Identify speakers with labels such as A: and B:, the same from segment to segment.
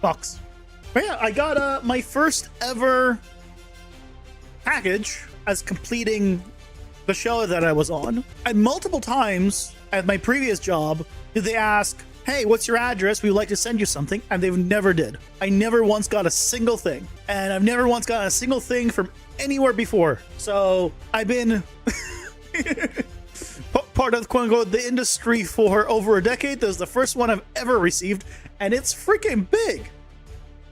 A: box. But yeah, I got my first ever package as completing the show that I was on. And multiple times at my previous job, did they ask, hey, what's your address? We would like to send you something. And they've never did. I never once got a single thing. And I've never once gotten a single thing from anywhere before. So I've been part of, quote unquote, the industry for over a decade. This is the first one I've ever received. And it's freaking big.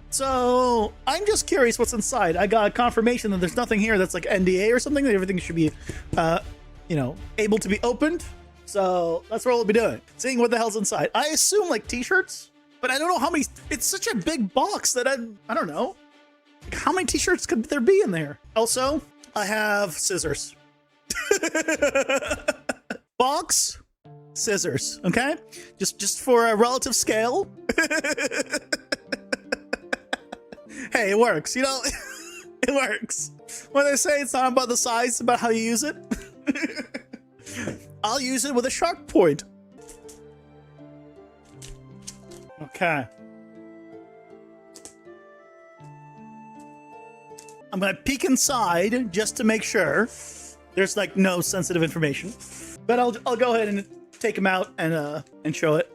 A: So I'm just curious what's inside. I got confirmation that there's nothing here that's like NDA or something, that everything should be, you know, able to be opened. So that's what we'll be doing. Seeing what the hell's inside. I assume like t-shirts, but I don't know how many. It's such a big box that I don't know. Like, how many t-shirts could there be in there? Also, I have scissors. Box, scissors, okay? Just for a relative scale. Hey, it works, you know? It works. When they say it's not about the size, it's about how you use it. I'll use it with a sharp point. Okay. I'm gonna peek inside just to make sure there's like no sensitive information. But I'll go ahead and take him out and show it.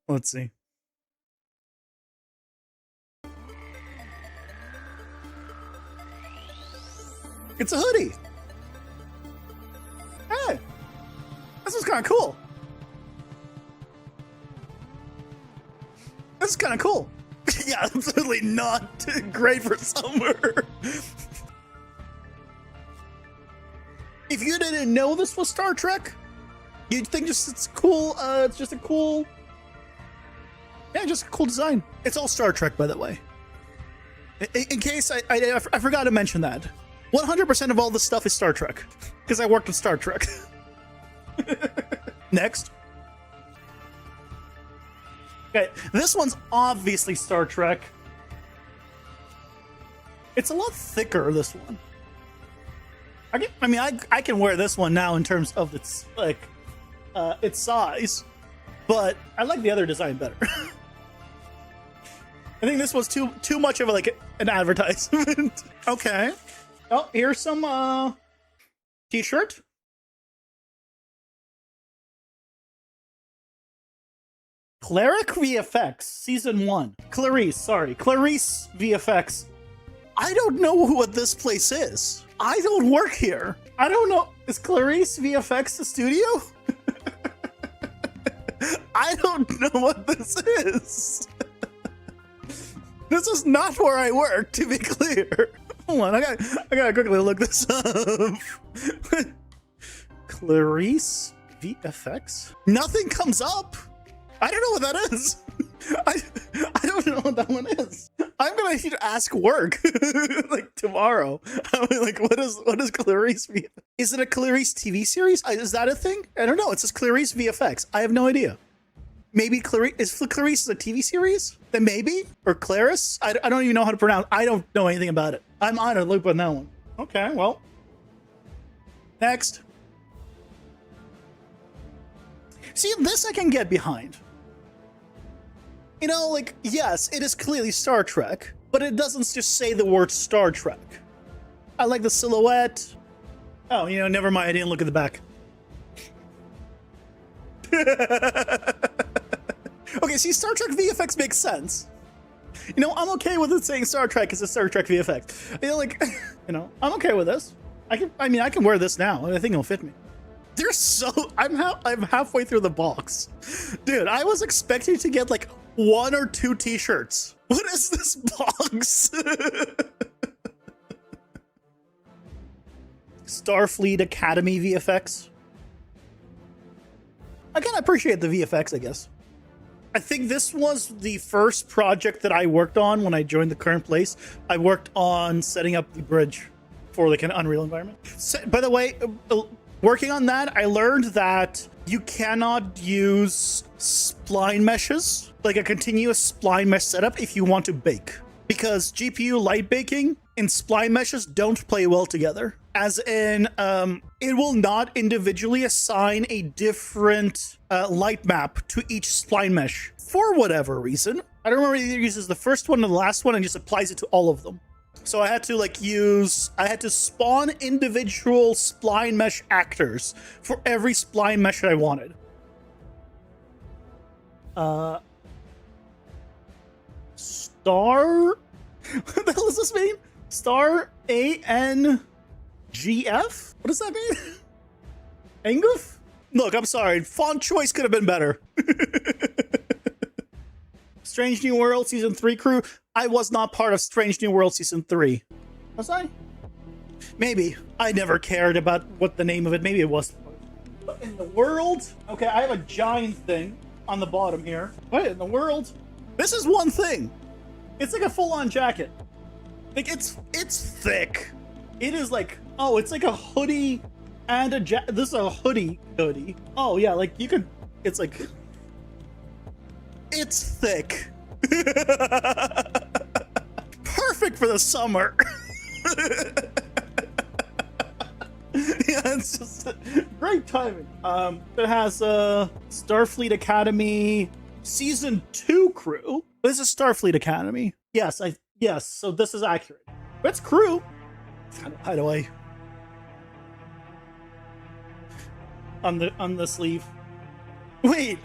A: Let's see. It's a hoodie. Hey, this is kind of cool. This is kind of cool. Yeah, absolutely not great for summer. If you didn't know this was Star Trek, you'd think it's cool. It's just a cool, yeah, just a cool design. It's all Star Trek, by the way. In case I forgot to mention that. 100% of all this stuff is Star Trek, because I worked with Star Trek. Next. Okay, this one's obviously Star Trek. It's a lot thicker, this one. I can wear this one now in terms of its like its size, but I like the other design better. I think this was too much of a, like an advertisement. Okay. Oh, here's some t-shirt. Clarice VFX Season 1. Clarice VFX. I don't know what this place is. I don't work here. I don't know. Is Clarice VFX the studio? I don't know what this is. This is not where I work, to be clear. Hold on, I gotta quickly look this up. Clarice VFX? Nothing comes up. I don't know what that is. I don't know what that one is. I'm gonna need to ask work like tomorrow. I'm like, what is Clarice VFX? Is it a Clarice TV series? Is that a thing? I don't know. It says Clarice VFX. I have no idea. Maybe Clarice is Clarice a TV series? Then maybe, or Clarice. I don't even know how to pronounce. I don't know anything about it. I'm on a loop on that one. Okay, well, next. See, this I can get behind. You know, like, yes, it is clearly Star Trek, but it doesn't just say the word Star Trek. I like the silhouette. Oh, you know, never mind. I didn't look at the back. Okay, see, Star Trek VFX makes sense. You know, I'm okay with it saying Star Trek because it's Star Trek VFX. You know, like, you know, I'm okay with this. I can wear this now. I think it'll fit me. They're so, I'm halfway through the box. Dude, I was expecting to get like 1 or 2 t-shirts. What is this box? Starfleet Academy VFX. I can appreciate the VFX, I guess. I think this was the first project that I worked on when I joined the current place. I worked on setting up the bridge for like an Unreal environment. By the way, working on that, I learned that you cannot use spline meshes, like a continuous spline mesh setup, if you want to bake. Because GPU light baking and spline meshes don't play well together. as in it will not individually assign a different light map to each spline mesh for whatever reason. I don't remember, either uses the first one or the last one and just applies it to all of them. So I had to I had to spawn individual spline mesh actors for every spline mesh I wanted. Star? What the hell does this mean? Star ANGF? What does that mean? Anguf? Look, I'm sorry. Font choice could have been better. Strange New World Season 3 crew. I was not part of Strange New World Season 3. Was I? Maybe. I never cared about what the name of it. Maybe it was. What in the world? Okay, I have a giant thing on the bottom here. What in the world? This is one thing. It's like a full-on jacket. Like, it's thick. It is like, oh, it's like a hoodie and a jacket. This is a hoodie. Oh, yeah, like, you could, it's like, it's thick. Perfect for the summer. Yeah, it's just great timing. It has Starfleet Academy Season 2 crew. This is Starfleet Academy. Yes, yes, so this is accurate. But it's crew. How do I on the sleeve? Wait,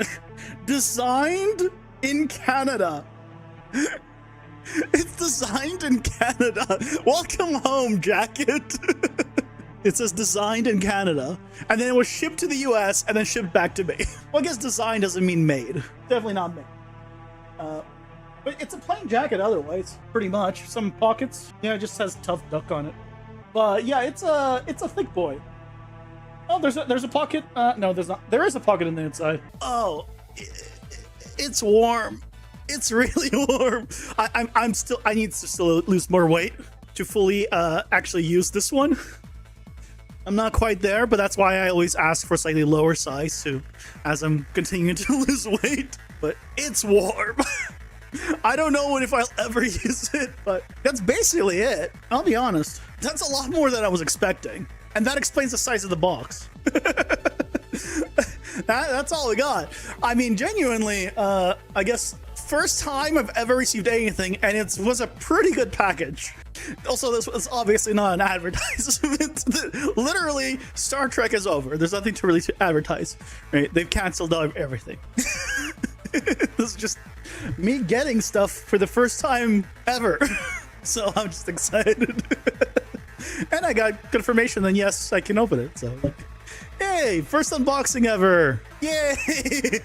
A: designed in Canada. It's designed in Canada. Welcome home, jacket. It says designed in Canada, and then it was shipped to the US and then shipped back to me. Well, I guess design doesn't mean made. Definitely not made. But it's a plain jacket otherwise, pretty much. Some pockets. Yeah, it just says Tough Duck on it. But yeah, it's a thick boy. Oh, there's a pocket. No, there's not. There is a pocket in the inside. Oh, it's warm. It's really warm. I need to still lose more weight to fully actually use this one. I'm not quite there, but that's why I always ask for slightly lower size too, as I'm continuing to lose weight. But it's warm. I don't know if I'll ever use it, but that's basically it. I'll be honest. That's a lot more than I was expecting. And that explains the size of the box. That's all I got. I mean, genuinely, I guess first time I've ever received anything, and it was a pretty good package. Also, this was obviously not an advertisement. Literally, Star Trek is over. There's nothing to really advertise. Right? They've canceled everything. This is just me getting stuff for the first time ever. So I'm just excited. And I got confirmation that yes, I can open it. So, like, hey, first unboxing ever. Yay!